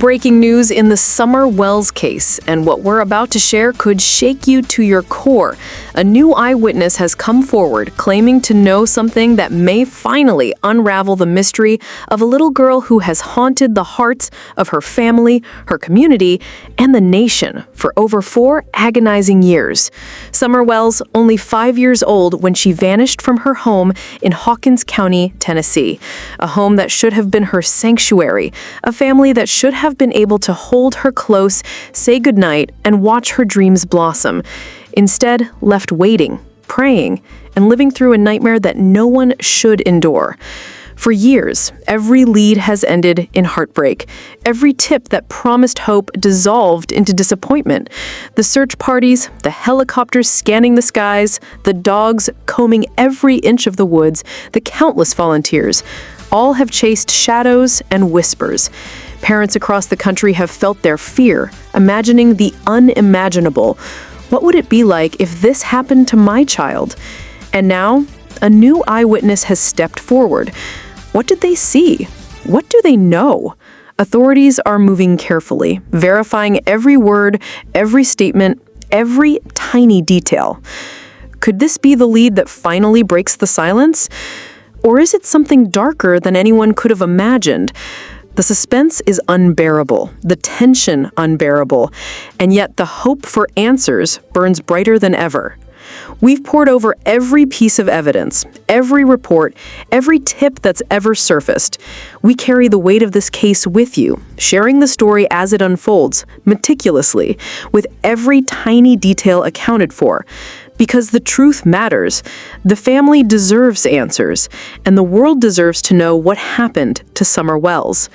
Breaking news in the Summer Wells case, and what we're about to share could shake you to your core. A new eyewitness has come forward claiming to know something that may finally unravel the mystery of a little girl who has haunted the hearts of her family, her community, and the nation for over 4 agonizing years. Summer Wells, only 5 years old when she vanished from her home in Hawkins County, Tennessee. A home that should have been her sanctuary, a family that should have been able to hold her close, say goodnight, and watch her dreams blossom. Instead, left waiting, praying, and living through a nightmare that no one should endure. For years, every lead has ended in heartbreak. Every tip that promised hope dissolved into disappointment. The search parties, the helicopters scanning the skies, the dogs combing every inch of the woods, the countless volunteers, all have chased shadows and whispers. Parents across the country have felt their fear, imagining the unimaginable. What would it be like if this happened to my child? And now, a new eyewitness has stepped forward. What did they see? What do they know? Authorities are moving carefully, verifying every word, every statement, every tiny detail. Could this be the lead that finally breaks the silence? Or is it something darker than anyone could have imagined? The suspense is unbearable, the tension unbearable, and yet the hope for answers burns brighter than ever. We've poured over every piece of evidence, every report, every tip that's ever surfaced. We carry the weight of this case with you, sharing the story as it unfolds, meticulously, with every tiny detail accounted for. Because the truth matters, the family deserves answers, and the world deserves to know what happened to Summer Wells.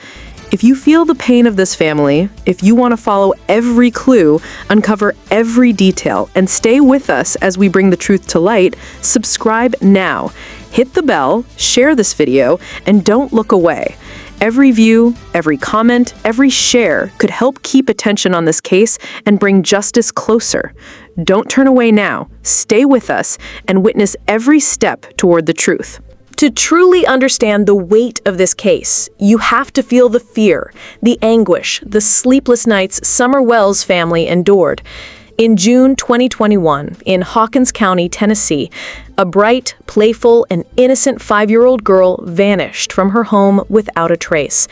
If you feel the pain of this family, if you want to follow every clue, uncover every detail, and stay with us as we bring the truth to light, subscribe now. Hit the bell, share this video, and don't look away. Every view, every comment, every share could help keep attention on this case and bring justice closer. Don't turn away now. Stay with us and witness every step toward the truth. To truly understand the weight of this case, you have to feel the fear, the anguish, the sleepless nights Summer Wells' family endured. In June 2021, in Hawkins County, Tennessee, a bright, playful, and innocent 5-year-old girl vanished from her home without a trace.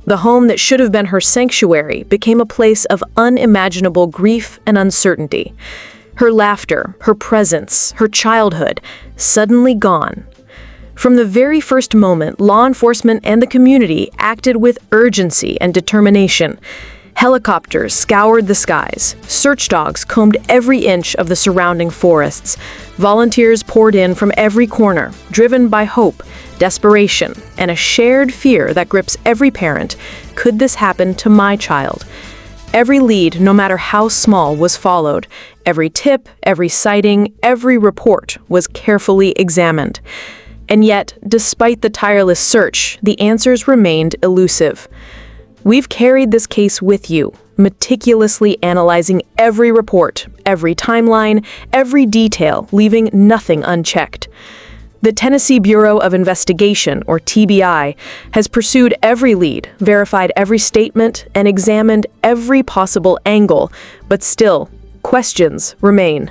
The home that should have been her sanctuary became a place of unimaginable grief and uncertainty. Her laughter, her presence, her childhood, suddenly gone. From the very first moment, law enforcement and the community acted with urgency and determination. Helicopters scoured the skies. Search dogs combed every inch of the surrounding forests. Volunteers poured in from every corner, driven by hope, desperation, and a shared fear that grips every parent. Could this happen to my child? Every lead, no matter how small, was followed. Every tip, every sighting, every report was carefully examined. And yet, despite the tireless search, the answers remained elusive. We've carried this case with you, meticulously analyzing every report, every timeline, every detail, leaving nothing unchecked. The Tennessee Bureau of Investigation, or TBI, has pursued every lead, verified every statement, and examined every possible angle, but still, questions remain.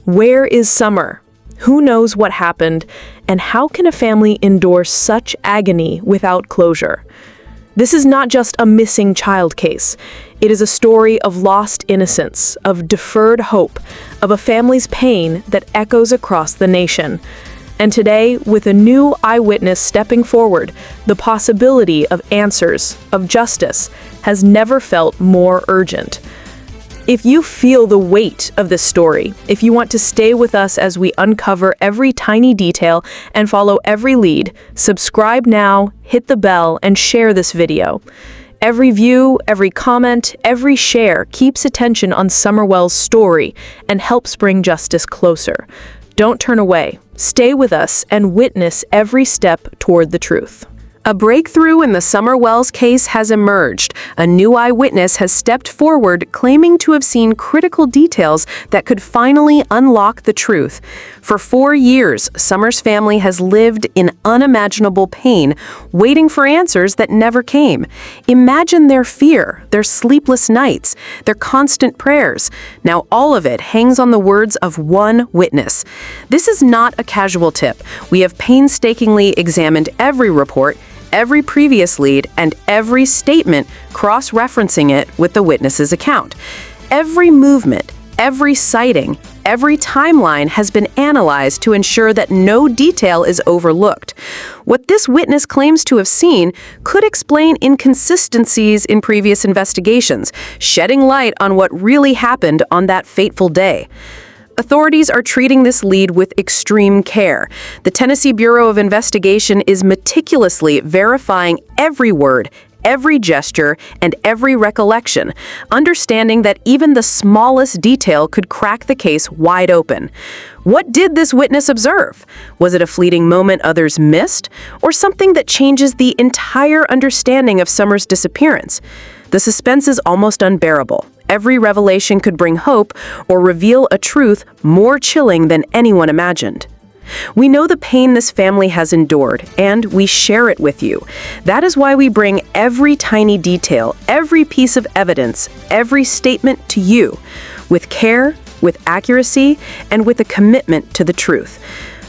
Where is Summer? Who knows what happened? And how can a family endure such agony without closure? This is not just a missing child case. It is a story of lost innocence, of deferred hope, of a family's pain that echoes across the nation. And today, with a new eyewitness stepping forward, the possibility of answers, of justice, has never felt more urgent. If you feel the weight of this story, if you want to stay with us as we uncover every tiny detail and follow every lead, subscribe now, hit the bell, and share this video. Every view, every comment, every share keeps attention on Summer Wells' story and helps bring justice closer. Don't turn away. Stay with us and witness every step toward the truth. A breakthrough in the Summer Wells case has emerged. A new eyewitness has stepped forward, claiming to have seen critical details that could finally unlock the truth. For 4 years, Summer's family has lived in unimaginable pain, waiting for answers that never came. Imagine their fear, their sleepless nights, their constant prayers. Now all of it hangs on the words of one witness. This is not a casual tip. We have painstakingly examined every report, every previous lead, and every statement, cross-referencing it with the witness's account. Every movement, every sighting, every timeline has been analyzed to ensure that no detail is overlooked. What this witness claims to have seen could explain inconsistencies in previous investigations, shedding light on what really happened on that fateful day. Authorities are treating this lead with extreme care. The Tennessee Bureau of Investigation is meticulously verifying every word, every gesture, and every recollection, understanding that even the smallest detail could crack the case wide open. What did this witness observe? Was it a fleeting moment others missed, or something that changes the entire understanding of Summer's disappearance? The suspense is almost unbearable. Every revelation could bring hope or reveal a truth more chilling than anyone imagined. We know the pain this family has endured, and we share it with you. That is why we bring every tiny detail, every piece of evidence, every statement to you, with care, with accuracy, and with a commitment to the truth.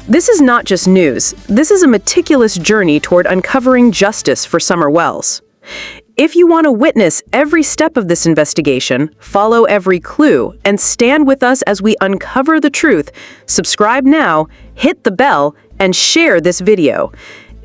This is not just news. This is a meticulous journey toward uncovering justice for Summer Wells. If you want to witness every step of this investigation, follow every clue, and stand with us as we uncover the truth, subscribe now, hit the bell, and share this video.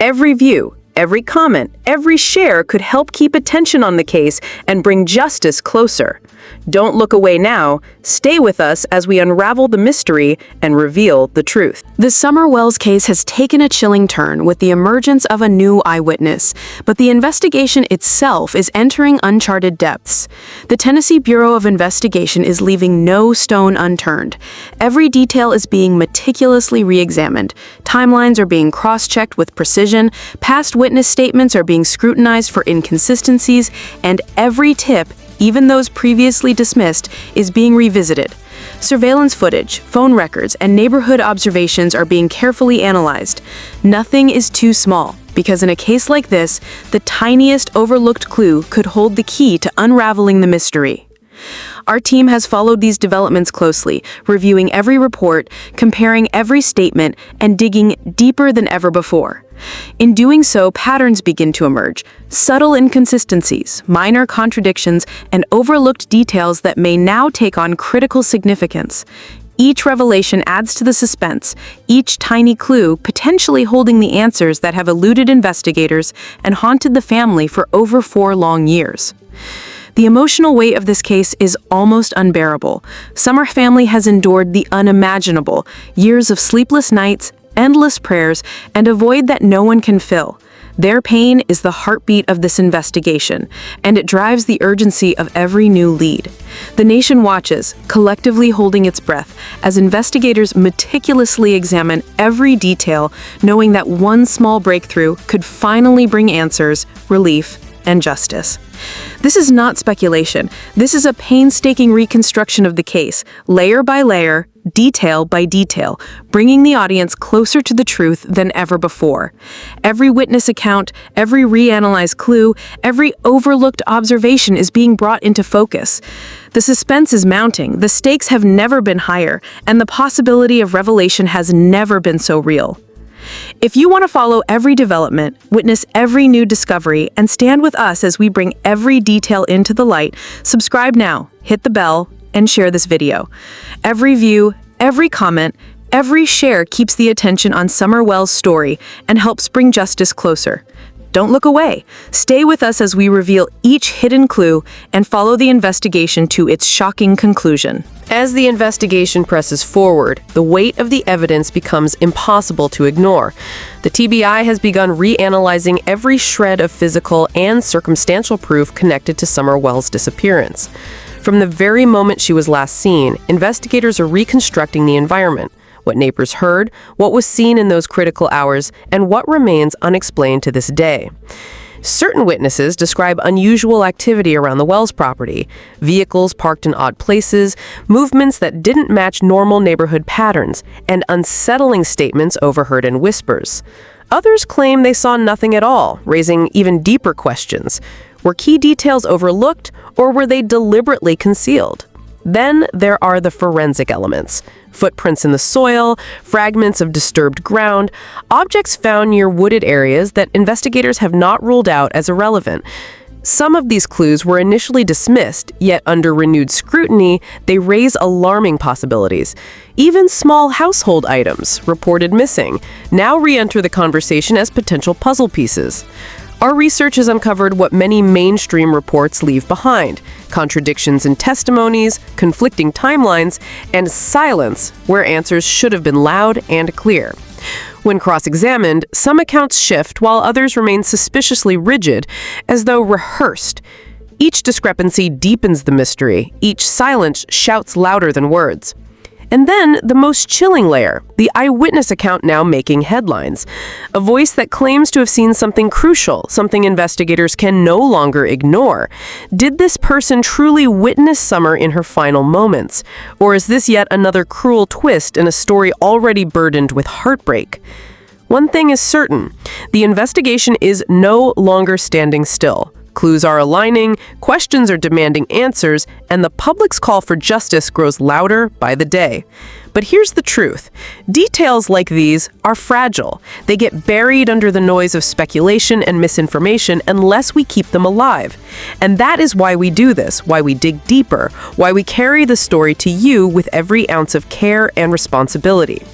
Every view, every comment, every share could help keep attention on the case and bring justice closer. Don't look away now. Stay with us as we unravel the mystery and reveal the truth. The Summer Wells case has taken a chilling turn with the emergence of a new eyewitness, but the investigation itself is entering uncharted depths. The Tennessee Bureau of Investigation is leaving no stone unturned. Every detail is being meticulously re-examined. Timelines are being cross-checked with precision, past witness statements are being scrutinized for inconsistencies, and every tip, even those previously dismissed, is being revisited. Surveillance footage, phone records, and neighborhood observations are being carefully analyzed. Nothing is too small, because in a case like this, the tiniest overlooked clue could hold the key to unraveling the mystery. Our team has followed these developments closely, reviewing every report, comparing every statement, and digging deeper than ever before. In doing so, patterns begin to emerge, subtle inconsistencies, minor contradictions, and overlooked details that may now take on critical significance. Each revelation adds to the suspense, each tiny clue potentially holding the answers that have eluded investigators and haunted the family for over 4 long years. The emotional weight of this case is almost unbearable. Summer family has endured the unimaginable, years of sleepless nights, endless prayers, and a void that no one can fill. Their pain is the heartbeat of this investigation, and it drives the urgency of every new lead. The nation watches, collectively holding its breath, as investigators meticulously examine every detail, knowing that one small breakthrough could finally bring answers, relief, and justice. This is not speculation. This is a painstaking reconstruction of the case, layer by layer, detail by detail, bringing the audience closer to the truth than ever before. Every witness account, every reanalyzed clue, every overlooked observation is being brought into focus. The suspense is mounting, the stakes have never been higher, and the possibility of revelation has never been so real. If you want to follow every development, witness every new discovery, and stand with us as we bring every detail into the light, subscribe now, hit the bell, and share this video. Every view, every comment, every share keeps the attention on Summer Wells' story and helps bring justice closer. Don't look away. Stay with us as we reveal each hidden clue and follow the investigation to its shocking conclusion. As the investigation presses forward, the weight of the evidence becomes impossible to ignore. The TBI has begun reanalyzing every shred of physical and circumstantial proof connected to Summer Wells' disappearance. From the very moment she was last seen, investigators are reconstructing the environment. what neighbors heard, what was seen in those critical hours, and what remains unexplained to this day. Certain witnesses describe unusual activity around the Wells property, vehicles parked in odd places, movements that didn't match normal neighborhood patterns, and unsettling statements overheard in whispers. Others claim they saw nothing at all, raising even deeper questions. Were key details overlooked, or were they deliberately concealed? Then there are the forensic elements. Footprints in the soil, fragments of disturbed ground, objects found near wooded areas that investigators have not ruled out as irrelevant. Some of these clues were initially dismissed, yet under renewed scrutiny, they raise alarming possibilities. Even small household items, reported missing, now re-enter the conversation as potential puzzle pieces. Our research has uncovered what many mainstream reports leave behind: contradictions in testimonies, conflicting timelines, and silence where answers should have been loud and clear. When cross-examined, some accounts shift while others remain suspiciously rigid, as though rehearsed. Each discrepancy deepens the mystery. Each silence shouts louder than words. And then the most chilling layer, the eyewitness account now making headlines. A voice that claims to have seen something crucial, something investigators can no longer ignore. Did this person truly witness Summer in her final moments? Or is this yet another cruel twist in a story already burdened with heartbreak? One thing is certain, the investigation is no longer standing still. Clues are aligning, questions are demanding answers, and the public's call for justice grows louder by the day. But here's the truth. Details like these are fragile. They get buried under the noise of speculation and misinformation unless we keep them alive. And that is why we do this, why we dig deeper, why we carry the story to you with every ounce of care and responsibility.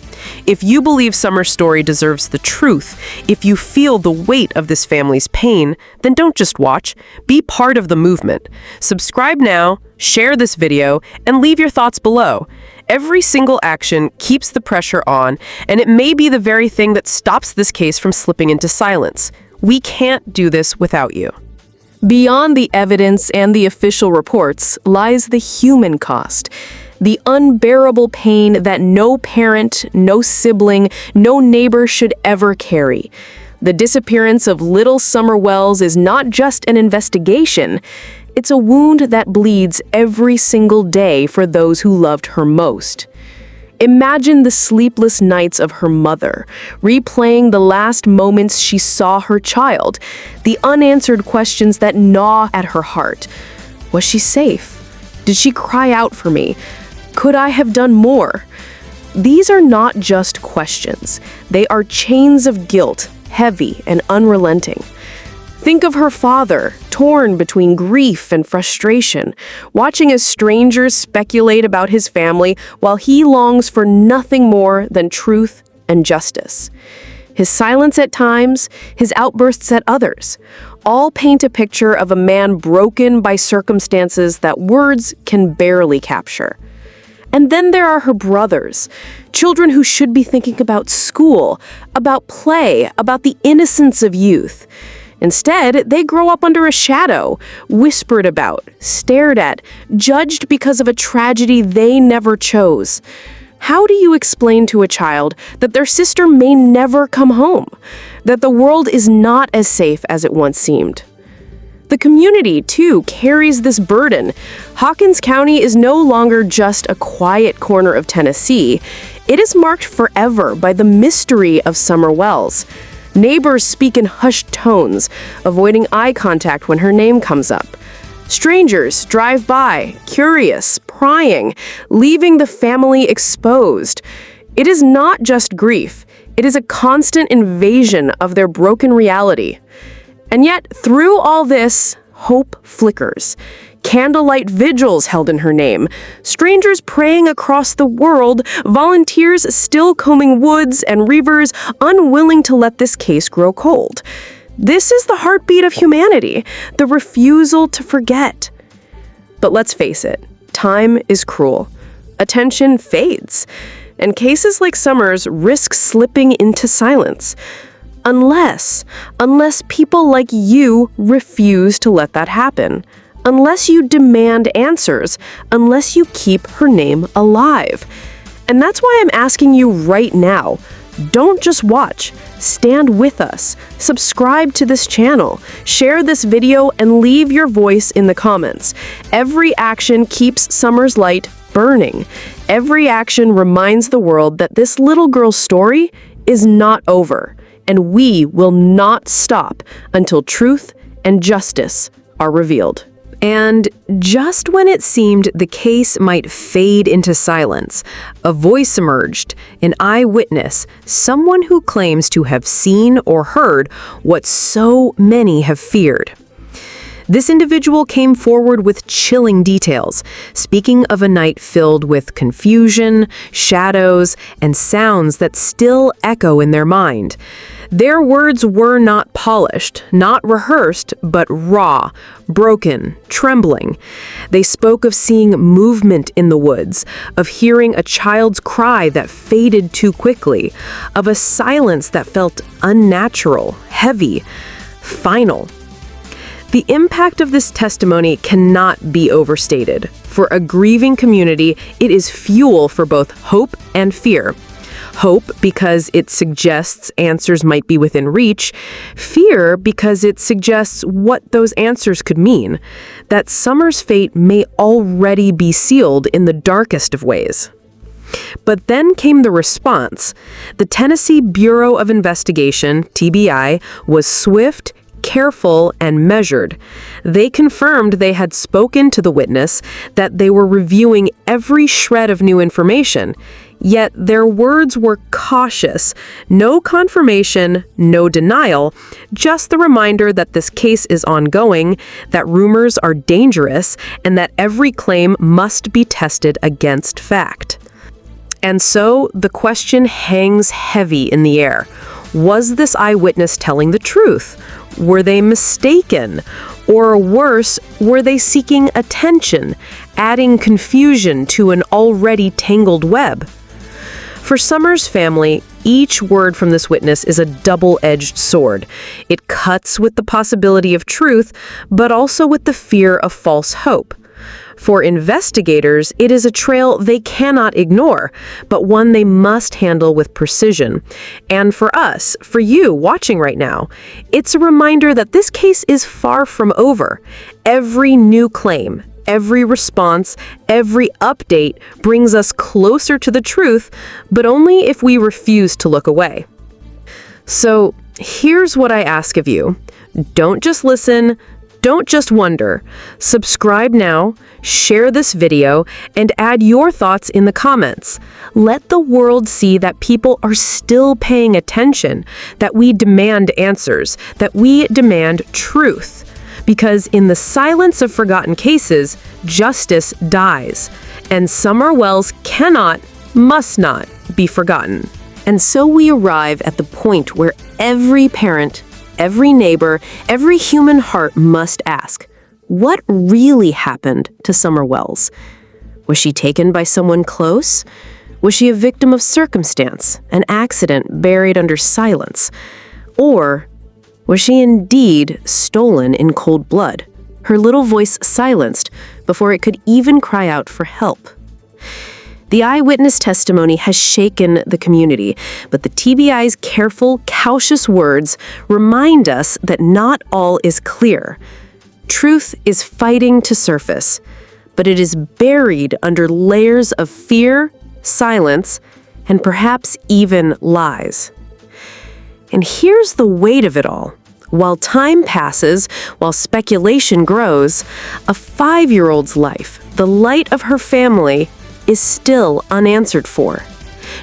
If you believe Summer's story deserves the truth, if you feel the weight of this family's pain, then don't just watch, be part of the movement. Subscribe now, share this video, and leave your thoughts below. Every single action keeps the pressure on, and it may be the very thing that stops this case from slipping into silence. We can't do this without you. Beyond the evidence and the official reports lies the human cost. The unbearable pain that no parent, no sibling, no neighbor should ever carry. The disappearance of little Summer Wells is not just an investigation. It's a wound that bleeds every single day for those who loved her most. Imagine the sleepless nights of her mother, replaying the last moments she saw her child, the unanswered questions that gnaw at her heart. Was she safe? Did she cry out for me? Could I have done more? These are not just questions. They are chains of guilt, heavy and unrelenting. Think of her father, torn between grief and frustration, watching as strangers speculate about his family while he longs for nothing more than truth and justice. His silence at times, his outbursts at others, all paint a picture of a man broken by circumstances that words can barely capture. And then there are her brothers, children who should be thinking about school, about play, about the innocence of youth. Instead, they grow up under a shadow, whispered about, stared at, judged because of a tragedy they never chose. How do you explain to a child that their sister may never come home, that the world is not as safe as it once seemed? The community, too, carries this burden. Hawkins County is no longer just a quiet corner of Tennessee. It is marked forever by the mystery of Summer Wells. Neighbors speak in hushed tones, avoiding eye contact when her name comes up. Strangers drive by, curious, prying, leaving the family exposed. It is not just grief. It is a constant invasion of their broken reality. And yet, through all this, hope flickers. Candlelight vigils held in her name, strangers praying across the world, volunteers still combing woods and rivers, unwilling to let this case grow cold. This is the heartbeat of humanity, the refusal to forget. But let's face it, time is cruel. Attention fades, and cases like Summer's risk slipping into silence. Unless people like you refuse to let that happen. Unless you demand answers. Unless you keep her name alive. And that's why I'm asking you right now, don't just watch. Stand with us. Subscribe to this channel. Share this video and leave your voice in the comments. Every action keeps Summer's light burning. Every action reminds the world that this little girl's story is not over, and we will not stop until truth and justice are revealed. And just when it seemed the case might fade into silence, a voice emerged, an eyewitness, someone who claims to have seen or heard what so many have feared. This individual came forward with chilling details, speaking of a night filled with confusion, shadows, and sounds that still echo in their mind. Their words were not polished, not rehearsed, but raw, broken, trembling. They spoke of seeing movement in the woods, of hearing a child's cry that faded too quickly, of a silence that felt unnatural, heavy, final. The impact of this testimony cannot be overstated. For a grieving community, it is fuel for both hope and fear. Hope because it suggests answers might be within reach. Fear because it suggests what those answers could mean. That Summer's fate may already be sealed in the darkest of ways. But then came the response. The Tennessee Bureau of Investigation, TBI, was swift, careful, and measured. They confirmed they had spoken to the witness, that they were reviewing every shred of new information. Yet their words were cautious. No confirmation, no denial, just the reminder that this case is ongoing, that rumors are dangerous, and that every claim must be tested against fact. And so the question hangs heavy in the air. Was this eyewitness telling the truth? Were they mistaken? Or worse, were they seeking attention, adding confusion to an already tangled web? For Summer's family, each word from this witness is a double-edged sword. It cuts with the possibility of truth, but also with the fear of false hope. For investigators, it is a trail they cannot ignore, but one they must handle with precision. And for us, for you watching right now, it's a reminder that this case is far from over. Every new claim, every response, every update brings us closer to the truth, but only if we refuse to look away. So here's what I ask of you. Don't just listen. Don't just wonder. Subscribe now, share this video, and add your thoughts in the comments. Let the world see that people are still paying attention, that we demand answers, that we demand truth. Because in the silence of forgotten cases, justice dies, and Summer Wells cannot, must not be forgotten. And so we arrive at the point where every parent, every neighbor, every human heart must ask, what really happened to Summer Wells? Was she taken by someone close? Was she a victim of circumstance, an accident buried under silence? Or was she indeed stolen in cold blood, her little voice silenced before it could even cry out for help? The eyewitness testimony has shaken the community, but the TBI's careful, cautious words remind us that not all is clear. Truth is fighting to surface, but it is buried under layers of fear, silence, and perhaps even lies. And here's the weight of it all. While time passes, while speculation grows, a 5-year-old's life, the light of her family, is still unanswered for.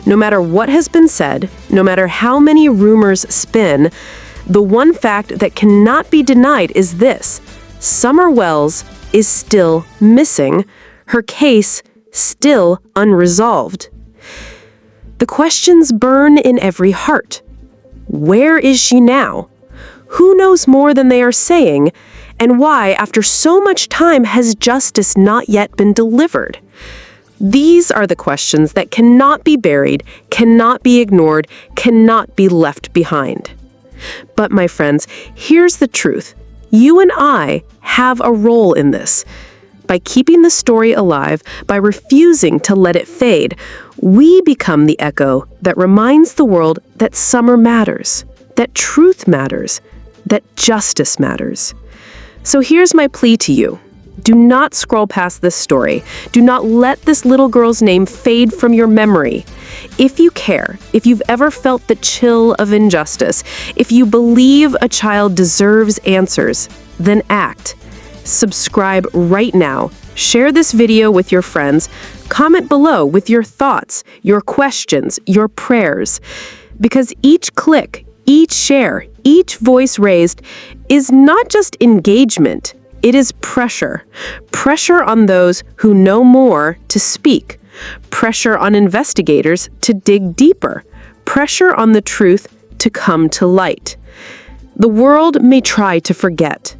No matter what has been said, no matter how many rumors spin, the one fact that cannot be denied is this: Summer Wells is still missing, her case still unresolved. The questions burn in every heart. Where is she now? Who knows more than they are saying? And why, after so much time, has justice not yet been delivered? These are the questions that cannot be buried, cannot be ignored, cannot be left behind. But my friends, here's the truth. You and I have a role in this. By keeping the story alive, by refusing to let it fade, we become the echo that reminds the world that summer matters, that truth matters, that justice matters. So here's my plea to you. Do not scroll past this story. Do not let this little girl's name fade from your memory. If you care, if you've ever felt the chill of injustice, if you believe a child deserves answers, then act. Subscribe right now. Share this video with your friends. Comment below with your thoughts, your questions, your prayers. Because each click, each share, each voice raised is not just engagement. It is pressure. Pressure on those who know more to speak. Pressure on investigators to dig deeper. Pressure on the truth to come to light. The world may try to forget,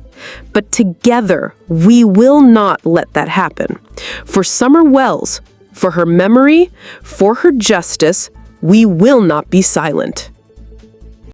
but together we will not let that happen. For Summer Wells, for her memory, for her justice, we will not be silent.